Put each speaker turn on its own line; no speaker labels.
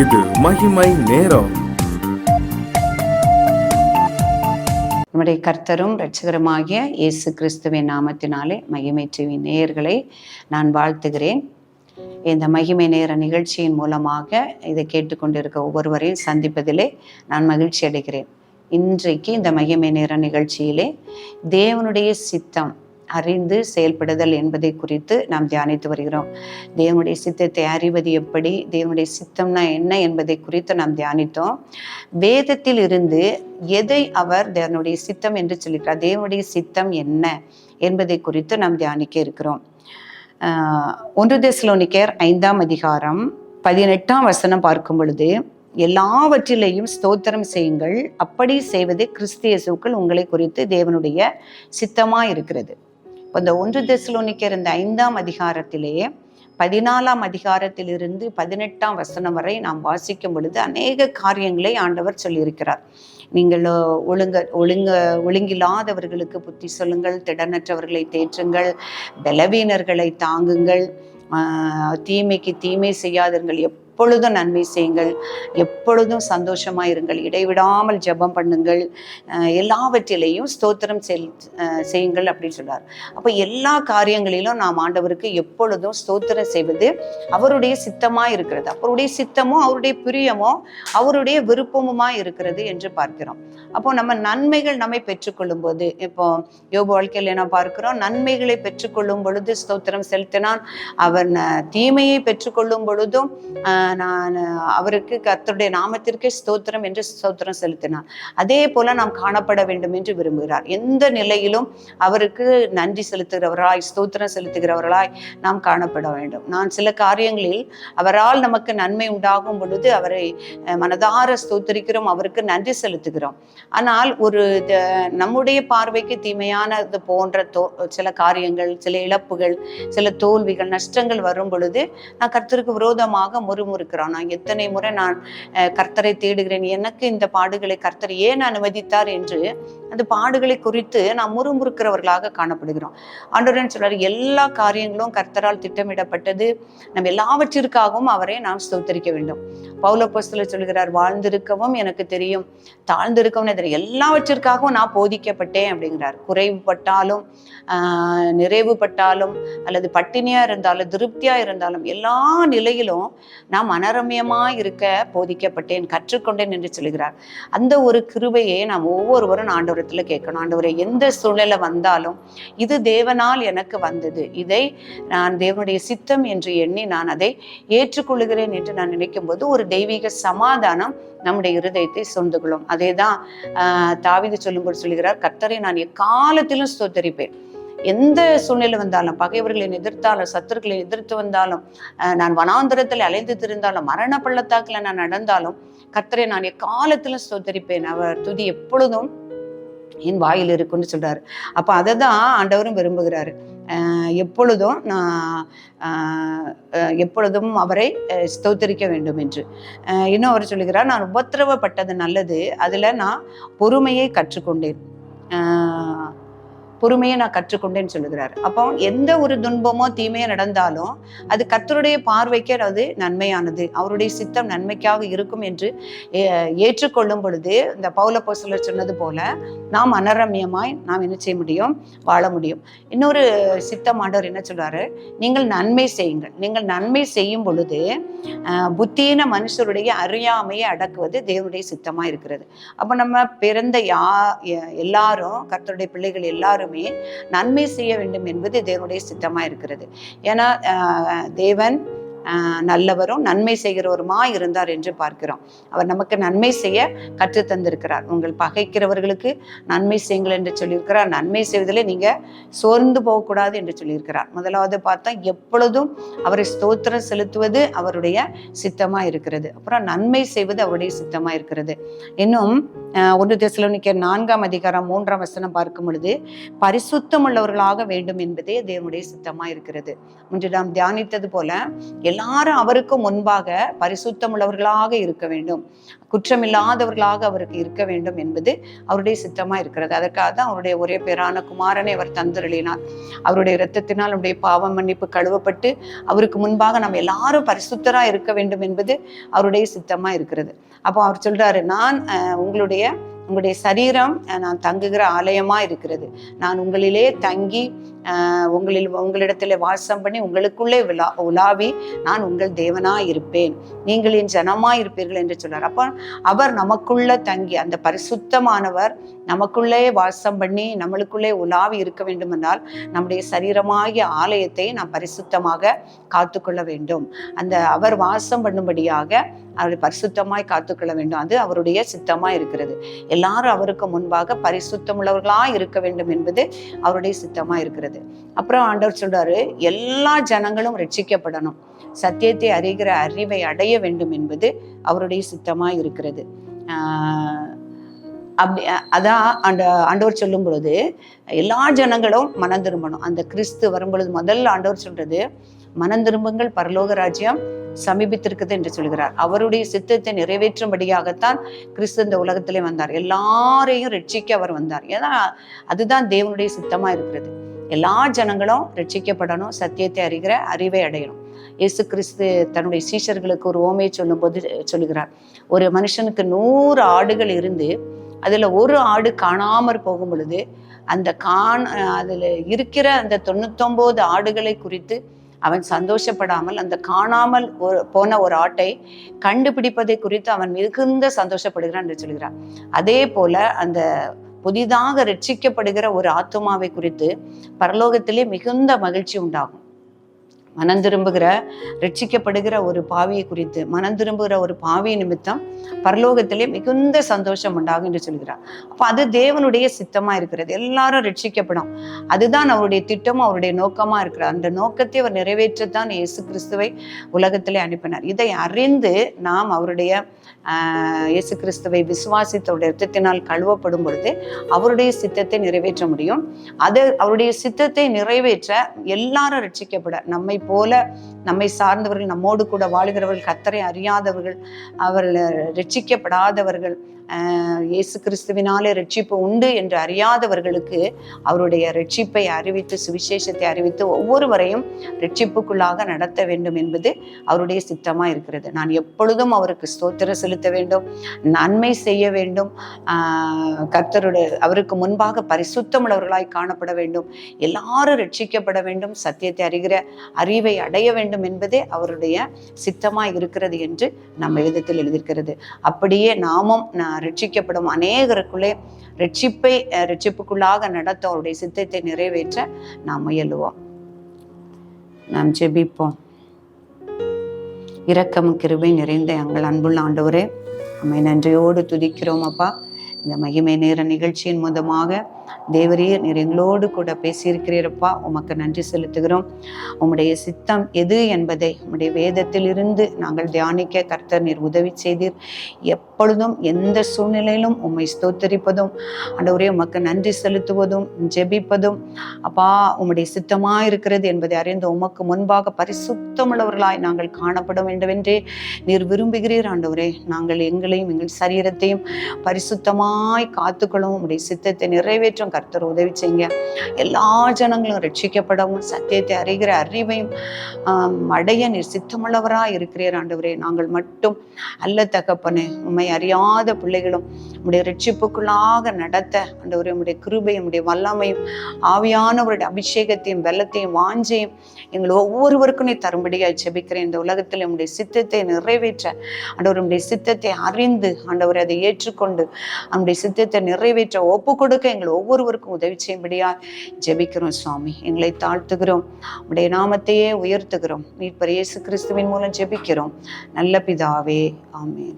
இது மகிமை நேரம்.
நம்முடைய கர்த்தரும் இரட்சகருமாகிய இயேசு கிறிஸ்துவின் நாமத்தினாலே மகிமை டிவி நேயர்களை நான் வாழ்த்துகிறேன். இந்த மகிமை நேர நிகழ்ச்சியின் மூலமாக இதை கேட்டுக்கொண்டிருக்க ஒவ்வொருவரையும் சந்திப்பதிலே நான் மகிழ்ச்சி அடைகிறேன். இன்றைக்கு இந்த மகிமை நேர நிகழ்ச்சியிலே தேவனுடைய சித்தம் அறிந்து செயல்படுதல் என்பதை குறித்து நாம் தியானித்து வருகிறோம். தேவனுடைய சித்தத்தை அறிவது எப்படி, தேவனுடைய சித்தம்னா என்ன என்பதை குறித்து நாம் தியானித்தோம். வேதத்தில் இருந்து எதை அவர் தேவனுடைய சித்தம் என்று சொல்லிக்கிறார், தேவனுடைய சித்தம் என்ன என்பதை குறித்து நாம் தியானிக்க இருக்கிறோம். 1 தெசலோனிக்கேயர் 5ஆம் அதிகாரம் 18ஆம் வசனம் பார்க்கும் பொழுது, எல்லாவற்றிலேயும் ஸ்தோத்திரம் செய்யுங்கள், அப்படி செய்வது கிறிஸ்து இயேசுவுக்குள் உங்களை குறித்து தேவனுடைய சித்தமாய் இருக்கிறது. இந்த 1 தெசலோனிக்கேயர் இந்த 5ஆம் அதிகாரத்திலேயே 14ஆம் அதிகாரத்திலிருந்து 18ஆம் வசனம் வரை நாம் வாசிக்கும் பொழுது அநேக காரியங்களை ஆண்டவர் சொல்லியிருக்கிறார். நீங்கள் ஒழுங்கில்லாதவர்களுக்கு புத்தி சொல்லுங்கள், திடனற்றவர்களை தேற்றுங்கள், பலவீனர்களை தாங்குங்கள், தீமைக்கு தீமை செய்யாதீர்கள், எப்பொழுதும் நன்மை செய்யுங்கள், எப்பொழுதும் சந்தோஷமாயிருங்கள், இடைவிடாமல் ஜெபம் பண்ணுங்கள், எல்லாவற்றிலையும் ஸ்தோத்திரம் செய்யுங்கள் அப்படின்னு சொல்றார். அப்போ எல்லா காரியங்களிலும் நாம் ஆண்டவருக்கு எப்பொழுதும் ஸ்தோத்திரம் செய்வது அவருடைய சித்தமா இருக்கிறது. அவருடைய சித்தமும் அவருடைய பிரியமும் அவருடைய விருப்பமுமா இருக்கிறது என்று பார்க்கிறோம். அப்போ நம்ம நன்மைகள் நம்மை பெற்றுக்கொள்ளும் போது, இப்போ யோபு வாழ்க்கையில் என்ன பார்க்கிறோம், நன்மைகளை பெற்றுக்கொள்ளும் பொழுது ஸ்தோத்திரம் செலுத்தினான். அவன் தீமையை பெற்றுக்கொள்ளும் பொழுதும் நான் அவருக்கு கர்த்தருடைய நாமத்திற்கே ஸ்தோத்திரம் என்று ஸ்தோத்திரம் செலுத்தினார். அதே போல நாம் காணப்பட வேண்டும் என்று விரும்புகிறார். எந்த நிலையிலும் அவருக்கு நன்றி செலுத்துகிறவர்களாய், ஸ்தோத்திரம் செலுத்துகிறவர்களாய் நாம் காணப்பட வேண்டும். நான் சில காரியங்களில் அவரால் நமக்கு நன்மை உண்டாகும் பொழுது அவரை மனதார ஸ்தோத்திரிக்கிறோம், அவருக்கு நன்றி செலுத்துகிறோம். ஆனால் நம்முடைய பார்வைக்கு தீமையானது போன்ற சில காரியங்கள், சில இழப்புகள், சில தோல்விகள், நஷ்டங்கள் வரும் பொழுது நான் கர்த்தருக்கு விரோதமாக முறுமுறுக்கிறான். நான் எத்தனை முறை நான் கர்த்தரை தேடுகிறேன், எனக்கு இந்த பாடுகளை கர்த்தர் ஏன் அனுமதித்தார் என்று அந்த பாடுகளை குறித்து நாம் முறுமுறுக்கிறவர்களாக காணப்படுகிறோம். ஆண்டவரே சொல்றாரு, எல்லா காரியங்களும் கர்த்தரால் திட்டமிடப்பட்டது, நம்ம எல்லாவற்றிற்காகவும் அவரை நாம் ஸ்தோத்தரிக்க வேண்டும். பவுல் அப்போஸ்தலர் சொல்கிறார், வாழ்ந்திருக்கவும் எனக்கு தெரியும், தாழ்ந்திருக்கவும் தெரியும், எல்லாவற்றிற்காகவும் நான் போதிக்கப்பட்டேன் அப்படிங்கிறார். குறைவுபட்டாலும் நிறைவுபட்டாலும் அல்லது பட்டினியா இருந்தாலும் திருப்தியா இருந்தாலும் எல்லா நிலையிலும் நான் மனரம்யமா இருக்க போதிக்கப்பட்டேன், கற்றுக்கொண்டேன் என்று சொல்கிறார். அந்த ஒரு கிருபையை நாம் ஒவ்வொருவரும் ஆண்டவரத்துல கேட்கணும். ஆண்டவரே, எந்த சூழ்நிலை வந்தாலும் இது தேவனால் எனக்கு வந்தது, இதை நான் தேவனுடைய சித்தம் என்று எண்ணி நான் அதை ஏற்றுக்கொள்கிறேன் என்று நான் நினைக்கும் போது ஒரு தெய்வீக சமாதானம் நம்முடைய இருதயத்தை சொந்து கொள்ளும். அதேதான் தாவீது சொல்லும்போது சொல்லுகிறார், கர்த்தரை நான் எக்காலத்திலும் ஸ்தோத்தரிப்பேன். எந்த சூழ்நிலை வந்தாலும், பகைவர்களை எதிர்த்தாலும், சத்துருக்களை எதிர்த்து வந்தாலும், நான் வனாந்தரத்தில் அலைந்து திரிந்தாலும், மரண பள்ளத்தாக்கில் நான் நடந்தாலும் கர்த்தரை நான் எக்காலத்திலும் ஸ்தோத்தரிப்பேன், அவர் துதி எப்பொழுதும் என் வாயில் இருக்குன்னு சொல்றாரு. அப்ப அதை தான் ஆண்டவரும் விரும்புகிறாரு. எப்பொழுதும் எப்பொழுதும் அவரை ஸ்தோத்தரிக்க வேண்டும் என்று. இன்னும் அவர் சொல்லுகிறார், நான் உபத்திரவப்பட்டது நல்லது, அதுல நான் பொறுமையை கற்றுக்கொண்டேன், பொறுமையை நான் கற்றுக்கொண்டேன்னு சொல்லுகிறார். அப்போ எந்த ஒரு துன்பமோ தீமையோ நடந்தாலும் அது கர்த்தருடைய பார்வைக்கு அது நன்மையானது, அவருடைய சித்தம் நன்மைக்காக இருக்கும் என்று ஏற்றுக்கொள்ளும் பொழுது இந்த பவுல் அப்போஸ்தலர் சொன்னது போல நாம் அனரம்யமாய் நாம் என்ன செய்ய முடியும், வாழ முடியும். இன்னொரு சித்தம் ஆண்டவர் என்ன சொல்றாரு, நீங்கள் நன்மை செய்யுங்கள். நீங்கள் நன்மை செய்யும் பொழுது புத்தீன மனுஷருடைய அறியாமையை அடக்குவது தேவனுடைய சித்தமா இருக்கிறது. அப்ப நம்ம பிறந்த எல்லாரும், கர்த்தருடைய பிள்ளைகள் எல்லாருமே நன்மை செய்ய வேண்டும் என்பது தேவனுடைய சித்தமா இருக்கிறது. ஏன்னா தேவன் நல்லவரும் நன்மை செய்கிறவருமா இருந்தார் என்று பார்க்கிறோம். அவர் நமக்கு நன்மை செய்ய கற்று தந்திருக்கிறார். உங்கள் பகைக்கிறவர்களுக்கு நன்மை செய்யுங்கள் என்று சொல்லியிருக்கிறார். நன்மை செய்வதிலே நீங்க சோர்ந்து போகக்கூடாது என்று சொல்லியிருக்கிறார். முதலாவது பார்த்தா எப்பொழுதும் அவரை ஸ்தோத்திரம் செலுத்துவது அவருடைய சித்தமா இருக்கிறது. அப்புறம் நன்மை செய்வது அவருடைய சித்தமா இருக்கிறது. இன்னும் 1 தெசலோனிக்கேயர் 4ஆம் அதிகாரம் 3ஆம் வசனம் பார்க்கும் பொழுது, பரிசுத்தம் உள்ளவர்களாக வேண்டும் என்பதே தேவனுடைய சித்தமா இருக்கிறது. முன்பு நாம் தியானித்தது போல எல்லாரும் அவருக்கு முன்பாக பரிசுத்தம் உள்ளவர்களாக இருக்க வேண்டும், குற்றமில்லாதவர்களாக அவருக்கு இருக்க வேண்டும் என்பது அவருடைய சித்தமா இருக்கிறது. அதற்காக தான் அவருடைய ஒரே பேரான குமாரனை அவர் தந்தருளினார். அவருடைய இரத்தத்தினால் நம்முடைய பாவ மன்னிப்பு கழுவப்பட்டு அவருக்கு முன்பாக நம்ம எல்லாரும் பரிசுத்தரா இருக்க வேண்டும் என்பது அவருடைய சித்தமா இருக்கிறது. அப்போ அவர் சொல்றாரு, நான் உங்களுடைய சரீரம் நான் தங்குகிற ஆலயமா இருக்கிறது. நான் உங்களிலே தங்கி உங்களிடத்துல வாசம் பண்ணி உங்களுக்குள்ளே உலாவி நான் உங்கள் தேவனா இருப்பேன், நீங்கள் என் ஜனமா இருப்பீர்கள் என்று சொல்றார். அப்போ அவர் நமக்குள்ள தங்கி, அந்த பரிசுத்தமானவர் நமக்குள்ளே வாசம் பண்ணி நம்மளுக்குள்ளே உலாவி இருக்க வேண்டும் என்றால் நம்முடைய சரீரமாகிய ஆலயத்தை நாம் பரிசுத்தமாக காத்துக்கொள்ள வேண்டும். அந்த அவர் வாசம் பண்ணும்படியாக அவரை பரிசுத்தமாய் காத்துக்கொள்ள வேண்டும். அது அவருடைய சித்தமா இருக்கிறது. எல்லாரும் அவருக்கு முன்பாக பரிசுத்தம் உள்ளவர்களா இருக்க வேண்டும் என்பது அவருடைய சித்தமா இருக்கிறது. அப்புறம் ஆண்டவர் சொல்றாரு, எல்லா ஜனங்களும் ரட்சிக்கப்படணும், சத்தியத்தை அறிகிற அறிவை அடைய வேண்டும் என்பது அவருடைய சித்தமா இருக்கிறது. அதான் ஆண்டவர் சொல்லும் பொழுது எல்லா ஜனங்களும் மனம் திரும்பணும். அந்த கிறிஸ்து வரும் பொழுது முதல்ல ஆண்டவர் சொல்றது, மனம் திரும்புங்கள், பரலோக ராஜ்யம் சமீபித்திருக்குது என்று சொல்கிறார். அவருடைய சித்தத்தை நிறைவேற்றும்படியாகத்தான் கிறிஸ்து இந்த உலகத்திலே வந்தார். எல்லாரையும் ரட்சிக்க அவர் வந்தார். ஏன்னா அதுதான் தேவனுடைய சித்தமா இருக்கிறது. எல்லா ஜனங்களும் ரட்சிக்கப்படணும், சத்தியத்தை அறிகிற அறிவை அடையணும். இயேசு கிறிஸ்து தன்னுடைய சீஷர்களுக்கு ஒரு ஓமையை சொல்லும் போது சொல்லுகிறார், ஒரு மனுஷனுக்கு 100 ஆடுகள் இருந்து அதுல ஒரு ஆடு காணாமற் போகும் பொழுது அதுல இருக்கிற அந்த 99 ஆடுகளை குறித்து அவன் சந்தோஷப்படாமல் அந்த காணாமல் போன ஒரு ஆட்டை கண்டுபிடிப்பதை குறித்து அவன் மிகுந்த சந்தோஷப்படுகிறான் என்று சொல்கிறான். அதே போல அந்த புதிதாக ரட்சிக்கப்படுகிற ஒரு ஆத்துமாவை குறித்து பரலோகத்திலே மிகுந்த மகிழ்ச்சி உண்டாகும். மனம் திரும்புகிற ரட்சிக்கப்படுகிற ஒரு பாவியை குறித்து, மனம் திரும்புகிற ஒரு பாவி நிமித்தம் பரலோகத்திலே மிகுந்த சந்தோஷம் உண்டாகும் என்று சொல்கிறார். அப்ப அது தேவனுடைய சித்தமா இருக்கிறது. எல்லாரும் ரட்சிக்கப்படும், அதுதான் அவருடைய திட்டமும் அவருடைய நோக்கமா இருக்கிறார். அந்த நோக்கத்தை அவர் நிறைவேற்றத்தான் இயேசு கிறிஸ்துவை உலகத்திலே அனுப்பினார். இதை அறிந்து நாம் அவருடைய இயேசு கிறிஸ்துவை விசுவாசித்தோட இரத்தத்தினால் கழுவப்படும் பொழுது அவருடைய சித்தத்தை நிறைவேற்ற முடியும். அது அவருடைய சித்தத்தை நிறைவேற்ற எல்லாரும் ரட்சிக்கப்பட, நம்மை போல நம்மை சார்ந்தவர்கள், நம்மோடு கூட வாழுகிறவர்கள், கர்த்தரை அறியாதவர்கள், அவர்கள் ரட்சிக்கப்படாதவர்கள், இயேசு கிறிஸ்துவினாலே ரட்சிப்பு உண்டு என்று அறியாதவர்களுக்கு அவருடைய ரட்சிப்பை அறிவித்து, சுவிசேஷத்தை அறிவித்து ஒவ்வொருவரையும் ரட்சிப்புக்குள்ளாக நடத்த வேண்டும் என்பது அவருடைய சித்தமா இருக்கிறது. நான் எப்பொழுதும் அவருக்கு ஸ்தோத்திரம் செலுத்த வேண்டும், நன்மை செய்ய வேண்டும், அவருக்கு முன்பாக பரிசுத்தம் உள்ளவர்களாய் காணப்பட வேண்டும், எல்லாரும் ரட்சிக்கப்பட வேண்டும், சத்தியத்தை அறிகிற அறிவை அடைய வேண்டும் என்பதே அவருடைய சித்தமாய் இருக்கிறது என்று நம்ம வேதத்தில் எழுதியிருக்கிறது. அப்படியே நாமும் ரட்சிக்கப்படும் அநேகருக்குள்ளே ரட்சிப்புக்குள்ளாக நடத்த அவருடைய சித்தத்தை நிறைவேற்ற நாம் முயலுவோம். நாம் ஜெபிப்போம். இரக்கமும் கிருபை நிறைந்த எங்கள் அன்புள்ள ஆண்டவரே, நம்மை நன்றியோடு துதிக்கிறோம் அப்பா. இந்த மகிமை நேர நிகழ்ச்சியின் மூலமாக தேவரீர் நீர் எங்களோடு கூட பேசியிருக்கிறீரப்பா, உமக்கு நன்றி செலுத்துகிறோம். உம்முடைய சித்தம் எது என்பதை உம்முடைய வேதத்திலிருந்து நாங்கள் தியானிக்க கர்த்தர் நீர் உதவி செய்தீர். எப்பொழுதும் எந்த சூழ்நிலையிலும் உம்மை ஸ்தோத்தரிப்பதும் ஆண்டவரே உமக்கு நன்றி செலுத்துவதும் ஜெபிப்பதும் அப்பா உம்முடைய சித்தமாயிருக்கிறது என்பதை அறிந்து உமக்கு முன்பாக பரிசுத்தமுள்ளவர்களாய் நாங்கள் காணப்பட வேண்டும் என்றே நீர் விரும்புகிறீர். ஆண்டவரே, நாங்கள் எங்களையும் எங்கள் சரீரத்தையும் பரிசுத்தமாய் காத்துக்கொள்ளவும் உம்முடைய சித்தத்தை நிறைவேற்றும் கர்த்தர் உதவி செய்யுங்க. எல்லா ஜனங்களும் ரட்சிக்கப்படவும் சத்தியத்தை அறிகிற அறிவையும் அடைய நீர் சித்தமுள்ளவராய் இருக்கிறீர். ஆண்டவரே, நாங்கள் மட்டும் அல்ல தகப்பனே, உம்மை அறியாத பிள்ளைகளும் உம்முடைய ரட்சிப்புக்குள்ளாக நடத்த ஆண்டவரே உம்முடைய கிருபையும் உம்முடைய வல்லமையும் ஆவியானவருடைய அபிஷேகத்தையும் வெள்ளத்தையும் வாஞ்சையும் எங்கள் ஒவ்வொருவருக்கும் நீ தரும்படியாய் ஜெபிக்கிறேன். இந்த உலகத்தில் உம்முடைய சித்தத்தை நிறைவேற்ற ஆண்டவர் உம்முடைய சித்தத்தை அறிந்து ஆண்டவர் அதை ஏற்றுக்கொண்டு நம்முடைய சித்தத்தை நிறைவேற்ற ஒப்பு கொடுக்க எங்கள் ஒவ்வொருவருக்கும் உதவி செய்யும்படியா ஜெபிக்கிறோம். சுவாமி, எங்களை தாழ்த்துகிறோம், உடைய நாமத்தையே உயர்த்துகிறோம். மீட்பர் இயேசு கிறிஸ்துவின் மூலம் ஜெபிக்கிறோம் நல்ல பிதாவே, ஆமென்.